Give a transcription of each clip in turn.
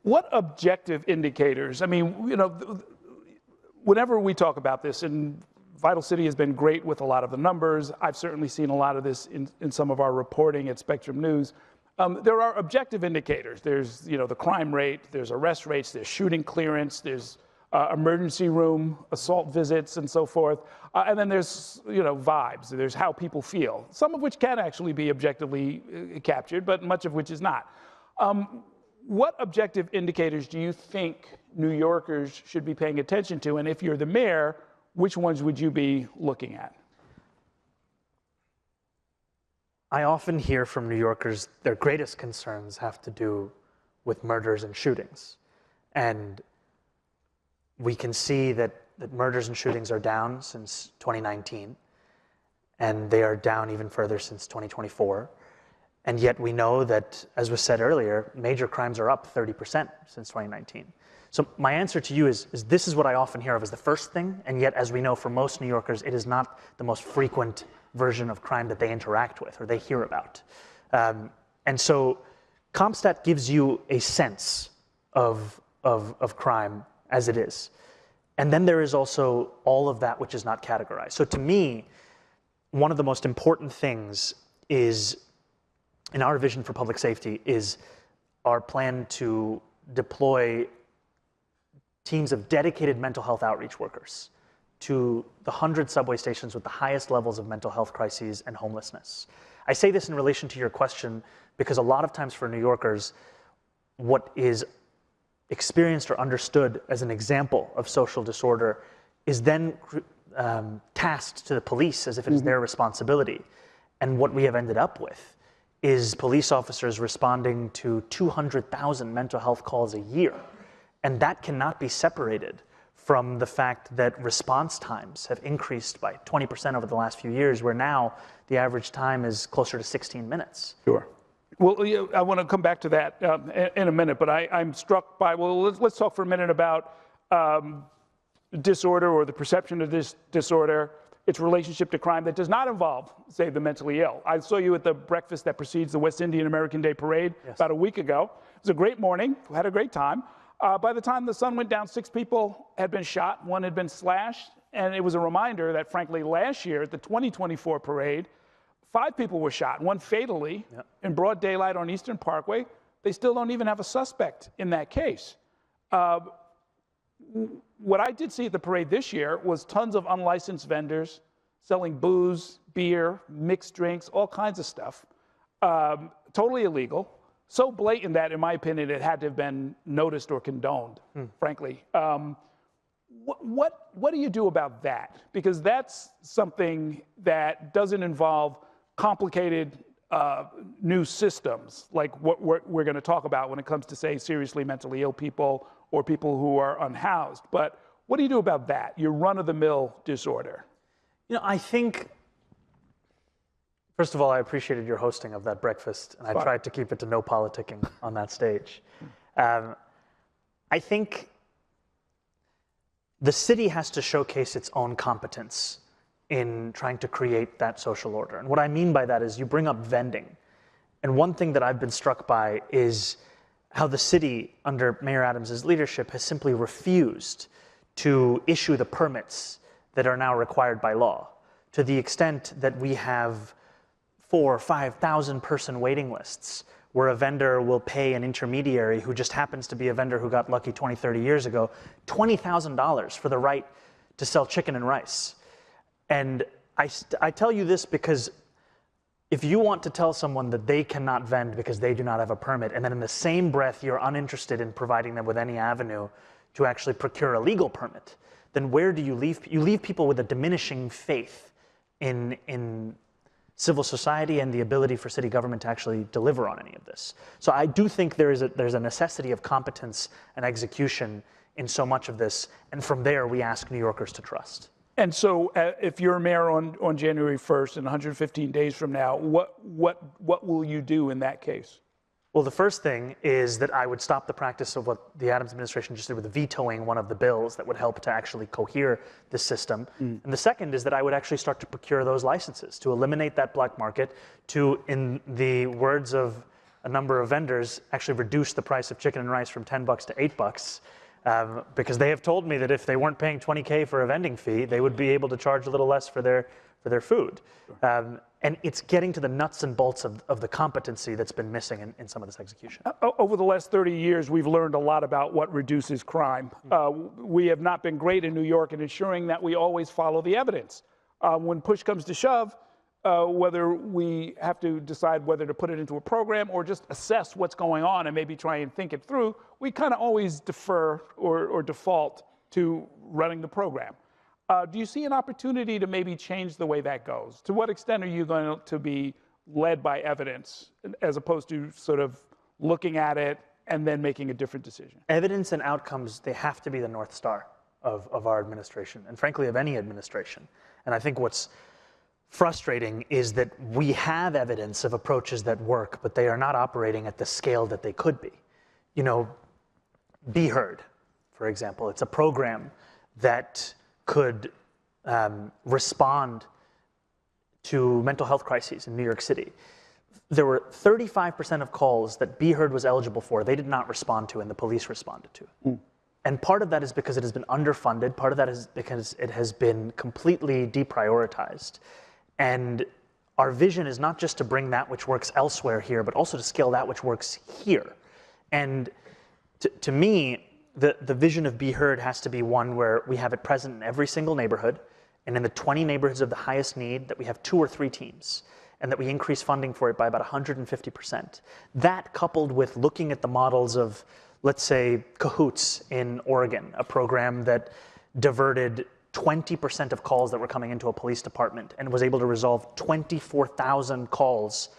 What objective indicators, I mean, you know, whenever we talk about this, and Vital City has been great with a lot of the numbers. I've certainly seen a lot of this in some of our reporting at Spectrum News. There are objective indicators. There's, you know, the crime rate, there's arrest rates, there's shooting clearance, there's emergency room assault visits and so forth. And then there's, you know, vibes. There's how people feel, some of which can actually be objectively captured, but much of which is not. What objective indicators do you think New Yorkers should be paying attention to? And if you're the mayor, which ones would you be looking at? I often hear from New Yorkers their greatest concerns have to do with murders and shootings. And we can see that murders and shootings are down since 2019, and they are down even further since 2024. And yet we know that, as was said earlier, major crimes are up 30% since 2019. So my answer to you is this is what I often hear of as the first thing, and yet, as we know, for most New Yorkers, it is not the most frequent version of crime that they interact with or they hear about. And so CompStat gives you a sense of crime as it is. And then there is also all of that which is not categorized. So to me, one of the most important things is, in our vision for public safety, is our plan to deploy teams of dedicated mental health outreach workers to the 100 subway stations with the highest levels of mental health crises and homelessness. I say this in relation to your question because a lot of times for New Yorkers, what is experienced or understood as an example of social disorder is then tasked to the police as if it is their responsibility. And what we have ended up with is police officers responding to 200,000 mental health calls a year. And that cannot be separated from the fact that response times have increased by 20% over the last few years, where now the average time is closer to 16 minutes. Sure. Well, yeah, I want to come back to that in a minute, but I'm struck by, well, let's talk for a minute about disorder or the perception of this disorder, its relationship to crime that does not involve, say, the mentally ill. I saw you at the breakfast that precedes the West Indian American Day Parade about a week ago. It was a great morning. We had a great time. By the time the sun went down, 6 people had been shot, 1 had been slashed, and it was a reminder that, frankly, last year at the 2024 parade, 5 people were shot, 1 fatally in broad daylight on Eastern Parkway. They still don't even have a suspect in that case. What I did see at the parade this year was tons of unlicensed vendors selling booze, beer, mixed drinks, all kinds of stuff, totally illegal. So blatant that, in my opinion, it had to have been noticed or condoned, frankly. What do you do about that? Because that's something that doesn't involve complicated new systems like what we're going to talk about when it comes to, say, seriously mentally ill people or people who are unhoused. But what do you do about that, your run-of-the-mill disorder? You know, I think, first of all, I appreciated your hosting of that breakfast, and I tried to keep it to no politicking on that stage. I think the city has to showcase its own competence in trying to create that social order. And what I mean by that is you bring up vending. And one thing that I've been struck by is how the city, under Mayor Adams's leadership, has simply refused to issue the permits that are now required by law, to the extent that we have 4,000 or 5,000 person waiting lists where a vendor will pay an intermediary who just happens to be a vendor who got lucky 20, 30 years ago, $20,000 for the right to sell chicken and rice. And I tell you this because if you want to tell someone that they cannot vend because they do not have a permit, and then in the same breath you're uninterested in providing them with any avenue to actually procure a legal permit, then where do you leave? You leave people with a diminishing faith in civil society and the ability for city government to actually deliver on any of this. So I do think there's a necessity of competence and execution in so much of this, and from there we ask New Yorkers to trust. And so if you're mayor on January 1st and 115 days from now, what will you do in that case? Well, the first thing is that I would stop the practice of what the Adams administration just did with vetoing one of the bills that would help to actually cohere the system. And the second is that I would actually start to procure those licenses, to eliminate that black market, to, in the words of a number of vendors actually reduced the price of chicken and rice from $10 to $8, because they have told me that if they weren't paying $20K for a vending fee, they would be able to charge a little less for their food. And it's getting to the nuts and bolts of the competency that's been missing in some of this execution. Over the last 30 years, we've learned a lot about what reduces crime. We have not been great in New York in ensuring that we always follow the evidence. When push comes to shove, whether we have to decide whether to put it into a program or just assess what's going on and maybe try and think it through, we kind of always defer or default to running the program. Do you see an opportunity to maybe change the way that goes? To what extent are you going to be led by evidence as opposed to sort of looking at it and then making a different decision? Evidence and outcomes, they have to be the North Star of our administration, and frankly of any administration. And I think what's frustrating is that we have evidence of approaches that work, but they are not operating at the scale that they could be. You know, Be Heard, for example, it's a program that could respond to mental health crises in New York City. There were 35% of calls that Be Heard was eligible for, they did not respond to, and the police responded to. And part of that is because it has been underfunded, part of that is because it has been completely deprioritized. And our vision is not just to bring that which works elsewhere here, but also to scale that which works here. And to me, the vision of Be Heard has to be one where we have it present in every single neighborhood, and in the 20 neighborhoods of the highest need, that we have 2 or 3 teams, and that we increase funding for it by about 150%. That, coupled with looking at the models of, let's say, Cahoots in Oregon, a program that diverted 20% of calls that were coming into a police department and was able to resolve 24,000 calls,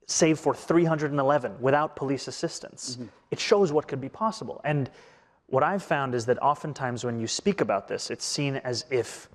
save for 311 without police assistance. It shows what could be possible. And what I've found is that oftentimes when you speak about this, it's seen as if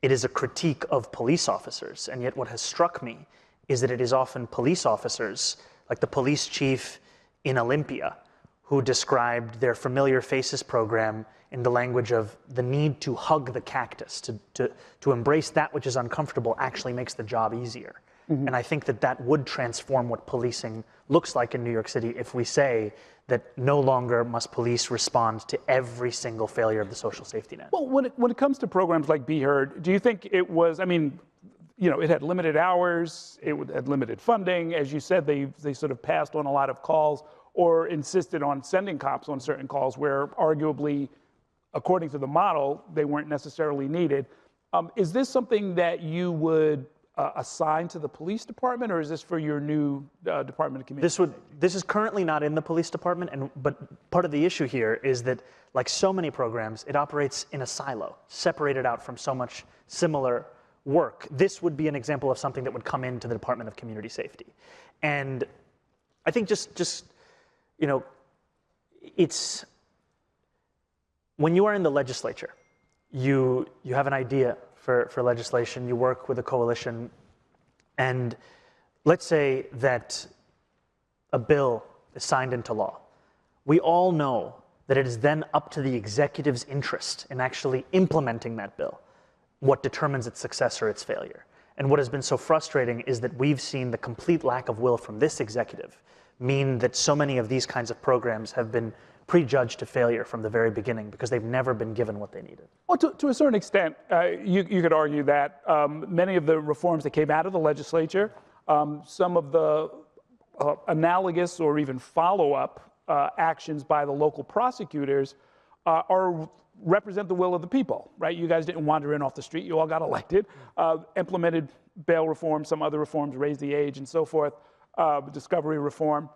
it is a critique of police officers. And yet what has struck me is that it is often police officers, like the police chief in Olympia, who described their Familiar Faces program in the language of the need to hug the cactus, to embrace that which is uncomfortable actually makes the job easier. And I think that that would transform what policing looks like in New York City if we say that no longer must police respond to every single failure of the social safety net. Well, when it comes to programs like Be Heard, do you think it was, I mean, you know, it had limited hours, it had limited funding. As you said, they sort of passed on a lot of calls or insisted on sending cops on certain calls where arguably, according to the model, they weren't necessarily needed. Is this something that you would assign to the police department, or is this for your new Department of Community? This is currently not in the police department, but part of the issue here is that, like so many programs, it operates in a silo, separated out from so much similar work. This would be an example of something that would come into the Department of Community Safety. And I think just you know, it's, when you are in the legislature, you have an idea for legislation, you work with a coalition, and let's say that a bill is signed into law. We all know that it is then up to the executive's interest in actually implementing that bill what determines its success or its failure. And what has been so frustrating is that we've seen the complete lack of will from this executive mean that so many of these kinds of programs have been prejudged to failure from the very beginning because they've never been given what they needed. Well, to a certain extent, you could argue that many of the reforms that came out of the legislature, some of the analogous or even follow-up actions by the local prosecutors represent the will of the people, right? You guys didn't wander in off the street. You all got elected, implemented bail reform, some other reforms, raised the age and so forth, discovery reform.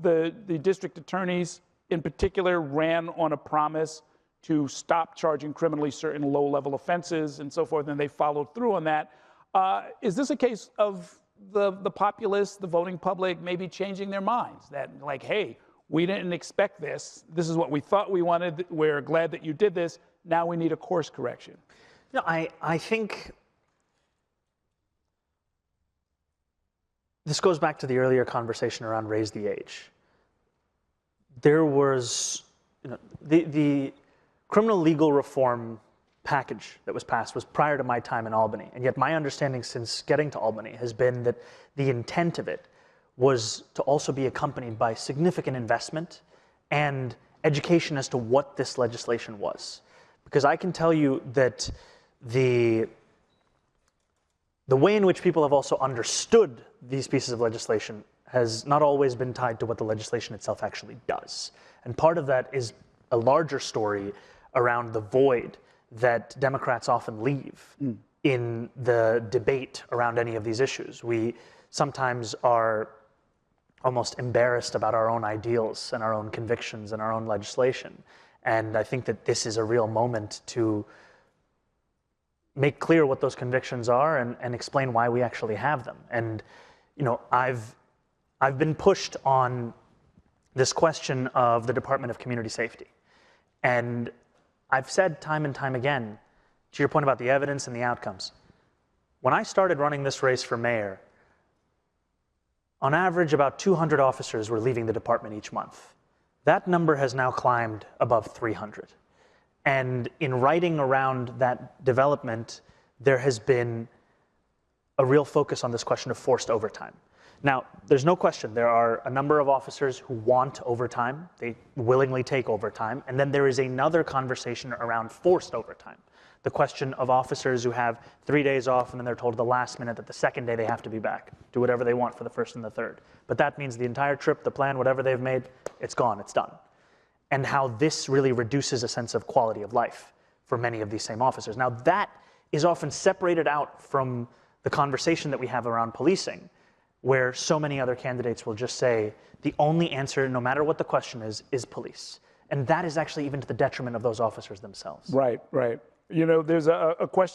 The district attorneys in particular ran on a promise to stop charging criminally certain low-level offenses and so forth, and they followed through on that. Is this a case of the populace, the voting public, maybe changing their minds? That like, hey, we didn't expect this. This is what we thought we wanted. We're glad that you did this. Now we need a course correction. No, I think this goes back to the earlier conversation around raise the age. There was, you know, the criminal legal reform package that was passed was prior to my time in Albany. And yet my understanding since getting to Albany has been that the intent of it was to also be accompanied by significant investment and education as to what this legislation was. Because I can tell you that the way in which people have also understood these pieces of legislation has not always been tied to what the legislation itself actually does. And part of that is a larger story around the void that Democrats often leave in the debate around any of these issues. We sometimes are almost embarrassed about our own ideals and our own convictions and our own legislation. And I think that this is a real moment to make clear what those convictions are and explain why we actually have them. And, you know, I've been pushed on this question of the Department of Community Safety. And I've said time and time again, to your point about the evidence and the outcomes, when I started running this race for mayor, on average, about 200 officers were leaving the department each month. That number has now climbed above 300. And in writing around that development, there has been a real focus on this question of forced overtime. Now, there's no question there are a number of officers who want overtime. They willingly take overtime. And then there is another conversation around forced overtime. The question of officers who have 3 days off and then they're told at the last minute that the second day they have to be back, do whatever they want for the first and the third. But that means the entire trip, the plan, whatever they've made, it's gone, it's done. And how this really reduces a sense of quality of life for many of these same officers. Now that is often separated out from the conversation that we have around policing, where so many other candidates will just say, the only answer, no matter what the question is police. And that is actually even to the detriment of those officers themselves. Right, right. You know, there's a question